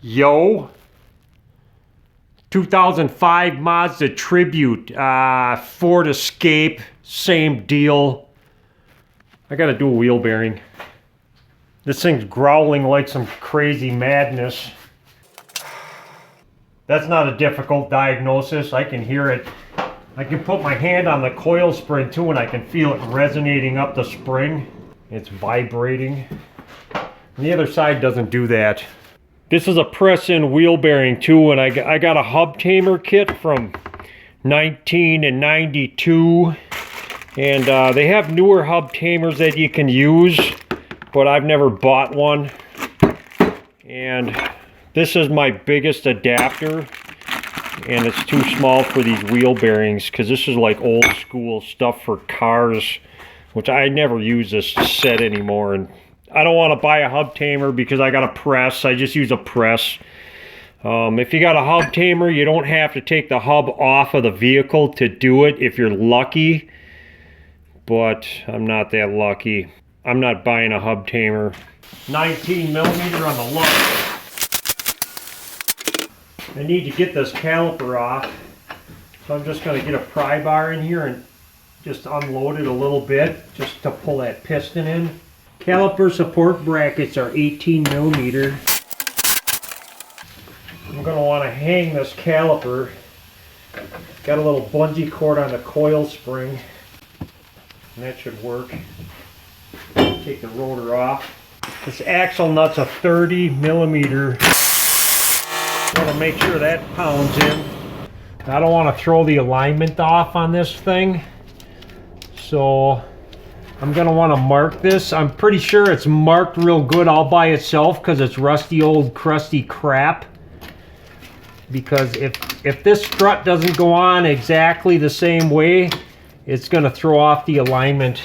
Yo, 2005 Mazda Tribute, Ford Escape, same deal. I gotta do a wheel bearing. This thing's growling like some crazy madness. That's not a difficult diagnosis. I can hear it. I can put my hand on the coil spring too and I can feel it resonating up the spring. It's vibrating. And the other side doesn't do that. This is a press-in wheel bearing too, and I got a hub tamer kit from 1992, and they have newer hub tamers that you can use, but I've never bought one. And this is my biggest adapter, and it's too small for these wheel bearings because this is like old school stuff for cars, which I never use this set anymore. And I don't want to buy a hub tamer because I got a press. I just use a press. If you got a hub tamer, you don't have to take the hub off of the vehicle to do it if you're lucky. But I'm not that lucky. I'm not buying a hub tamer. 19 millimeter on the look. I need to get this caliper off. So I'm just going to get a pry bar in here and just unload it a little bit just to pull that piston in. Caliper support brackets are 18 millimeter. I'm going to want to hang this caliper. Got a little bungee cord on the coil spring. And that should work. Take the rotor off. This axle nut's a 30 millimeter. Want to make sure that pounds in. I don't want to throw the alignment off on this thing. So I'm going to want to mark this. I'm pretty sure it's marked real good all by itself because it's rusty old crusty crap. Because if this strut doesn't go on exactly the same way, it's going to throw off the alignment.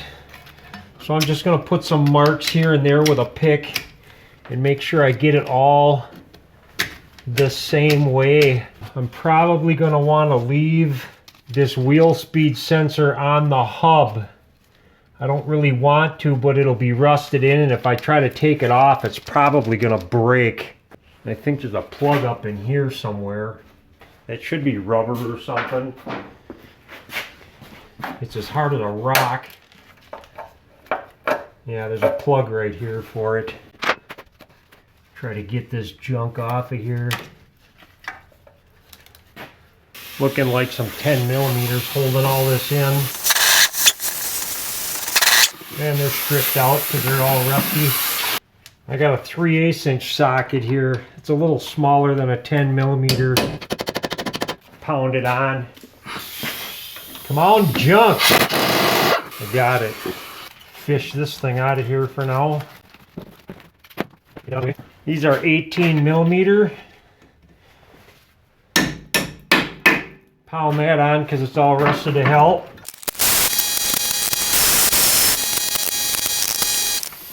So I'm just going to put some marks here and there with a pick and make sure I get it all the same way. I'm probably going to want to leave this wheel speed sensor on the hub. I don't really want to, but it'll be rusted in, and if I try to take it off, it's probably going to break. I think there's a plug up in here somewhere. That should be rubber or something. It's as hard as a rock. Yeah, there's a plug right here for it. Try to get this junk off of here. Looking like some 10 millimeters holding all this in. And they're stripped out because they're all rusty. I got a 3/8 inch socket here. It's a little smaller than a 10 millimeter. Pounded on. Come on, junk! I got it. Fish this thing out of here for now. These are 18 millimeter. Pound that on because it's all rusted to hell.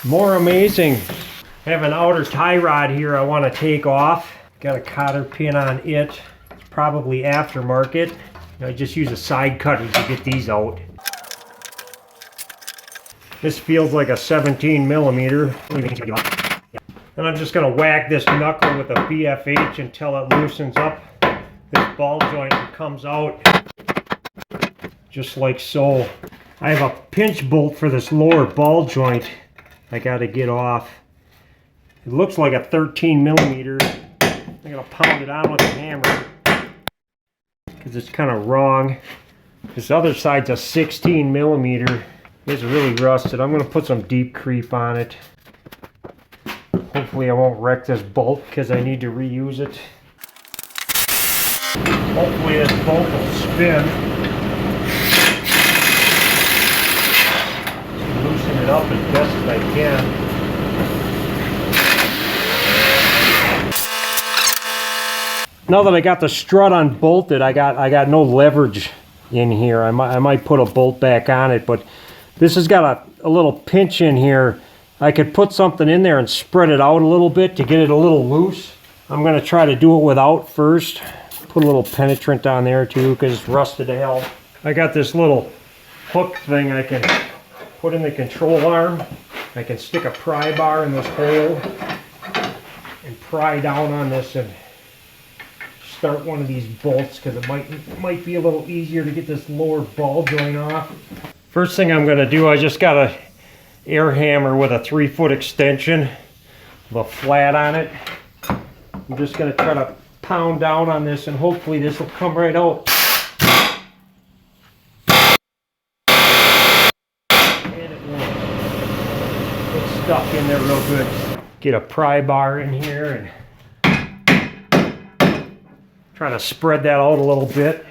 More amazing. I have an outer tie rod here I want to take off. Got a cotter pin on it. It's probably aftermarket. I just use a side cutter to get these out. This feels like a 17 millimeter. And I'm just going to whack this knuckle with a BFH until it loosens up this ball joint and comes out just like so. I have a pinch bolt for this lower ball joint I got to get off. It looks like a 13 millimeter. I'm going to pound it on with a hammer because it's kind of wrong. This other side's a 16 millimeter. It's really rusted. I'm going to put some deep creep on it. Hopefully I won't wreck this bolt because I need to reuse it. Hopefully this bolt will spin. Loosen it up as best as I can. Now that I got the strut unbolted, I got no leverage in here. I might put a bolt back on it, but this has got a little pinch in here. I could put something in there and spread it out a little bit to get it a little loose. I'm going to try to do it without first. Put a little penetrant on there too because it's rusted to hell. I got this little hook thing I can put in the control arm. I can stick a pry bar in this hole and pry down on this and start one of these bolts, because it might be a little easier to get this lower ball joint off. First thing I'm going to do, I just got a air hammer with a 3-foot extension with a flat on it. I'm just going to try to pound down on this, and hopefully this will come right out. And it won't. It's stuck in there real good. Get a pry bar in here and try to spread that out a little bit.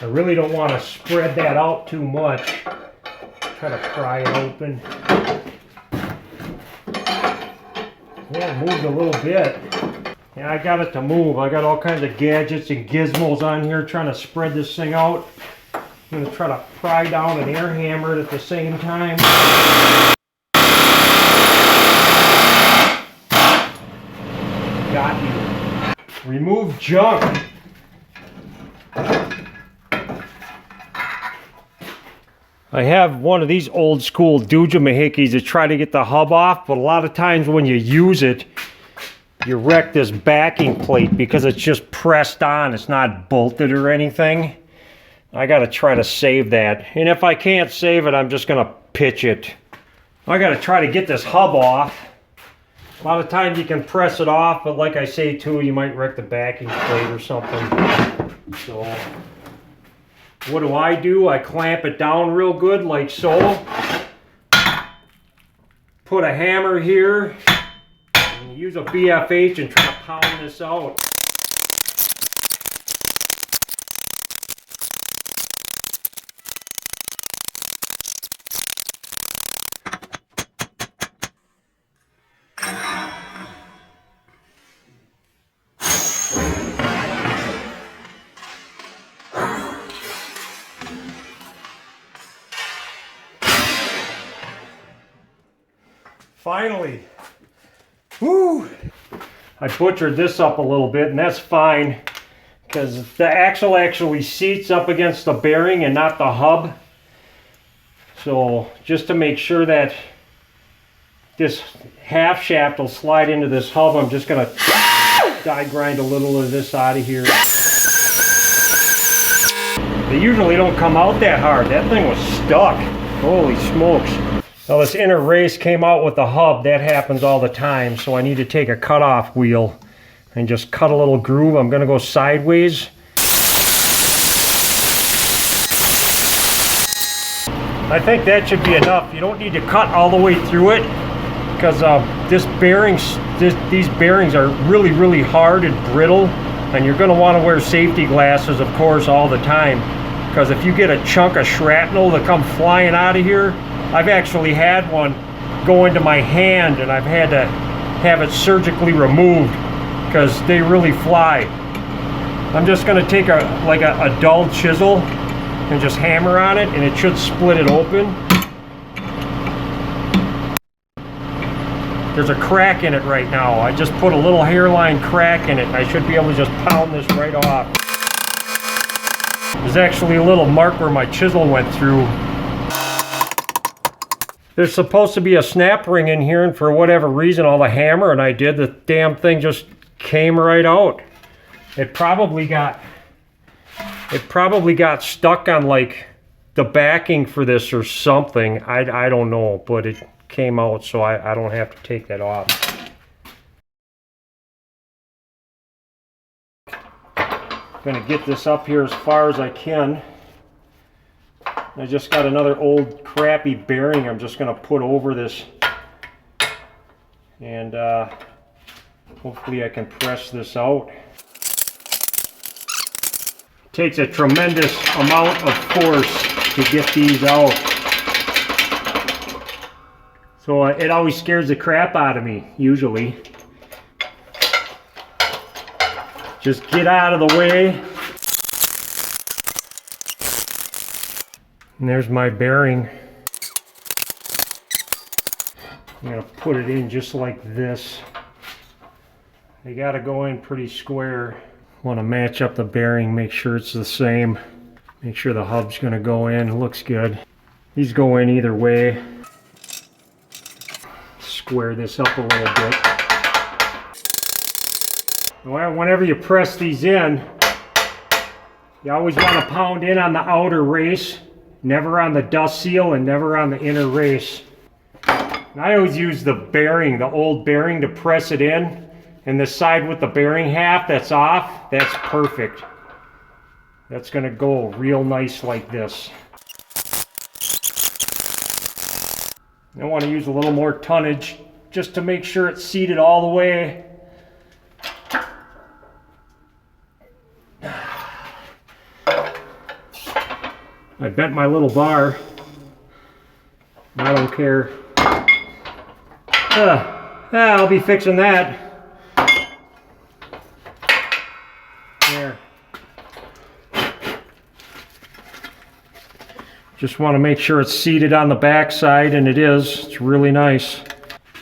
I really don't want to spread that out too much. Try to pry it open. Yeah, it moved a little bit. Yeah, I got it to move. I got all kinds of gadgets and gizmos on here trying to spread this thing out. I'm going to try to pry down and air hammer it at the same time. Got you. Remove junk. I have one of these old school dujamahikis to try to get the hub off, but a lot of times when you use it, you wreck this backing plate because it's just pressed on. It's not bolted or anything. I got to try to save that. And if I can't save it, I'm just going to pitch it. I got to try to get this hub off. A lot of times you can press it off, but like I say too, you might wreck the backing plate or something. So what do? I clamp it down real good like so. Put a hammer here. And use a BFH and try to pound this out. Finally. Woo! I butchered this up a little bit, and that's fine because the axle actually seats up against the bearing and not the hub. So just to make sure that this half shaft will slide into this hub, I'm just going to die grind a little of this out of here. They usually don't come out that hard. That thing was stuck. Holy smokes. Now this inner race came out with the hub. That happens all the time, so I need to take a cutoff wheel and just cut a little groove. I'm going to go sideways. I think that should be enough. You don't need to cut all the way through it because these bearings are really, really hard and brittle, and you're going to want to wear safety glasses, of course, all the time, because if you get a chunk of shrapnel that come flying out of here, I've actually had one go into my hand, and I've had to have it surgically removed because they really fly. I'm just going to take a dull chisel and just hammer on it, and it should split it open. There's a crack in it right now. I just put a little hairline crack in it. I should be able to just pound this right off. There's actually a little mark where my chisel went through. There's supposed to be a snap ring in here, and for whatever reason, all the hammer and I did, the damn thing just came right out. It probably got stuck on like the backing for this or something. I don't know, but it came out, so I don't have to take that off. I'm gonna get this up here as far as I can. I just got another old crappy bearing I'm just going to put over this, and hopefully I can press this out. It takes a tremendous amount of force to get these out. So it always scares the crap out of me, usually. Just get out of the way. And there's my bearing. I'm going to put it in just like this. They got to go in pretty square. Want to match up the bearing, make sure it's the same. Make sure the hub's going to go in. It looks good. These go in either way. Square this up a little bit. Well, whenever you press these in, you always want to pound in on the outer race, never on the dust seal and never on the inner race. And I always use the bearing, the old bearing, to press it in, and the side with the bearing half that's off, that's perfect. That's going to go real nice like this. I want to use a little more tonnage just to make sure it's seated all the way. I bent my little bar. I don't care. I'll be fixing that. There. Just want to make sure it's seated on the back side, and it is. It's really nice.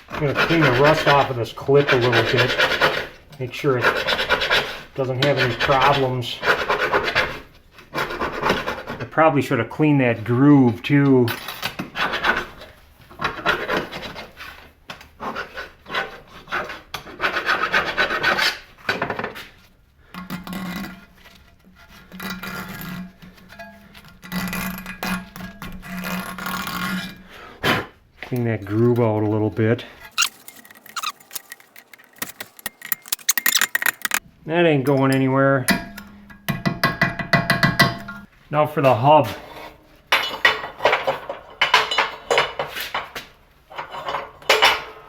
I'm going to clean the rust off of this clip a little bit. Make sure it doesn't have any problems. I probably should have cleaned that groove too. Clean that groove out a little bit. That ain't going anywhere. Now for the hub.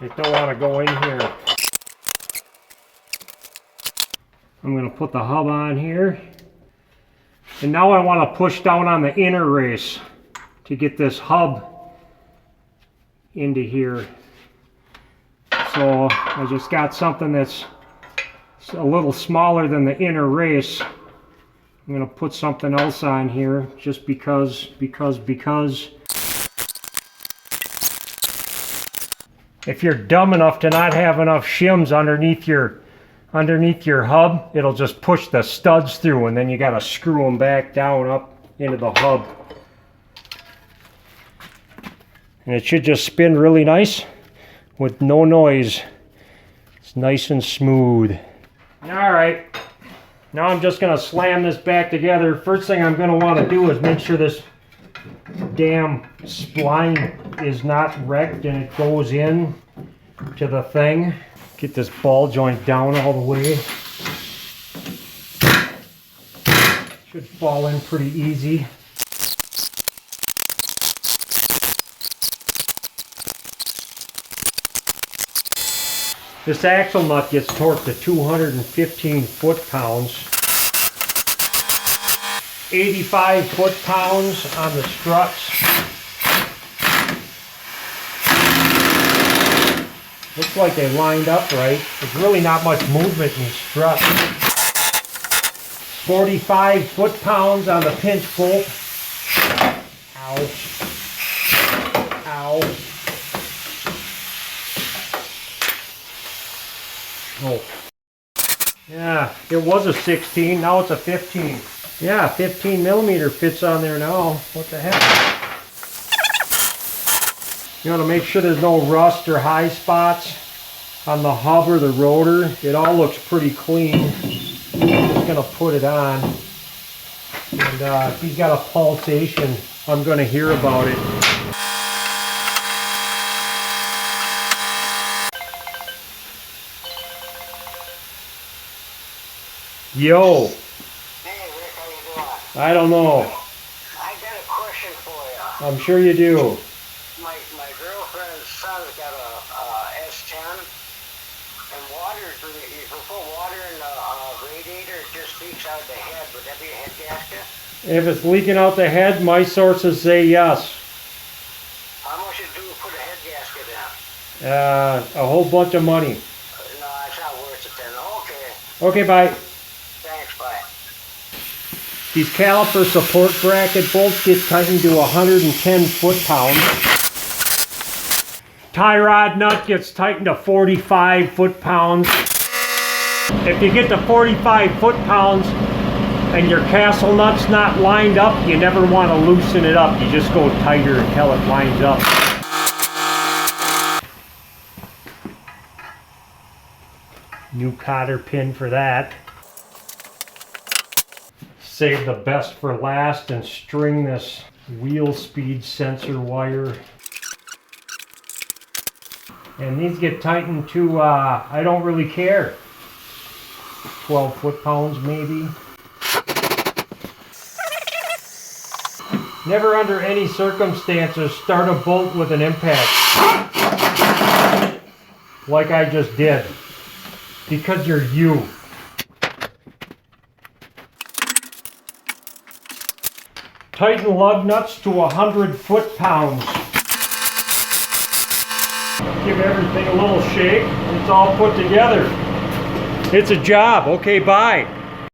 It don't want to go in here. I'm going to put the hub on here. And now I want to push down on the inner race to get this hub into here. So I just got something that's a little smaller than the inner race. I'm going to put something else on here just because. If you're dumb enough to not have enough shims underneath your hub, it'll just push the studs through, and then you got to screw them back down up into the hub. And it should just spin really nice with no noise. It's nice and smooth. Alright, now I'm just going to slam this back together. First thing I'm going to want to do is make sure this damn spline is not wrecked and it goes in to the thing. Get this ball joint down all the way. Should fall in pretty easy. This axle nut gets torqued to 215 foot-pounds. 85 foot-pounds on the struts. Looks like they lined up right. There's really not much movement in the struts. 45 foot-pounds on the pinch bolt. Ow. Ow. Oh. Yeah, it was a 16, now it's a 15. Yeah, 15 millimeter fits on there now. What the heck? You want to make sure there's no rust or high spots on the hub or the rotor. It all looks pretty clean. I'm just going to put it on. And if he's got a pulsation, I'm going to hear about it. Yo. Hey, Rick, how you doing? I don't know. I got a question for you. I'm sure you do. My girlfriend's son's got a S10, and if you put water in the radiator, it just leaks out the head. Would that be a head gasket? If it's leaking out the head, my sources say yes. How much it do to put a head gasket in? A whole bunch of money. No, it's not worth it then. Okay. Okay, bye. Thanks, bye. These caliper support bracket bolts get tightened to 110 foot-pounds. Tie rod nut gets tightened to 45 foot-pounds. If you get to 45 foot-pounds and your castle nut's not lined up, you never want to loosen it up. You just go tighter until it lines up. New cotter pin for that. Save the best for last and string this wheel speed sensor wire. And these get tightened to, I don't really care, 12 foot-pounds maybe. Never under any circumstances start a bolt with an impact like I just did, because you're you. Tighten lug nuts to 100 foot-pounds. Give everything a little shake and it's all put together. It's a job. Okay, bye.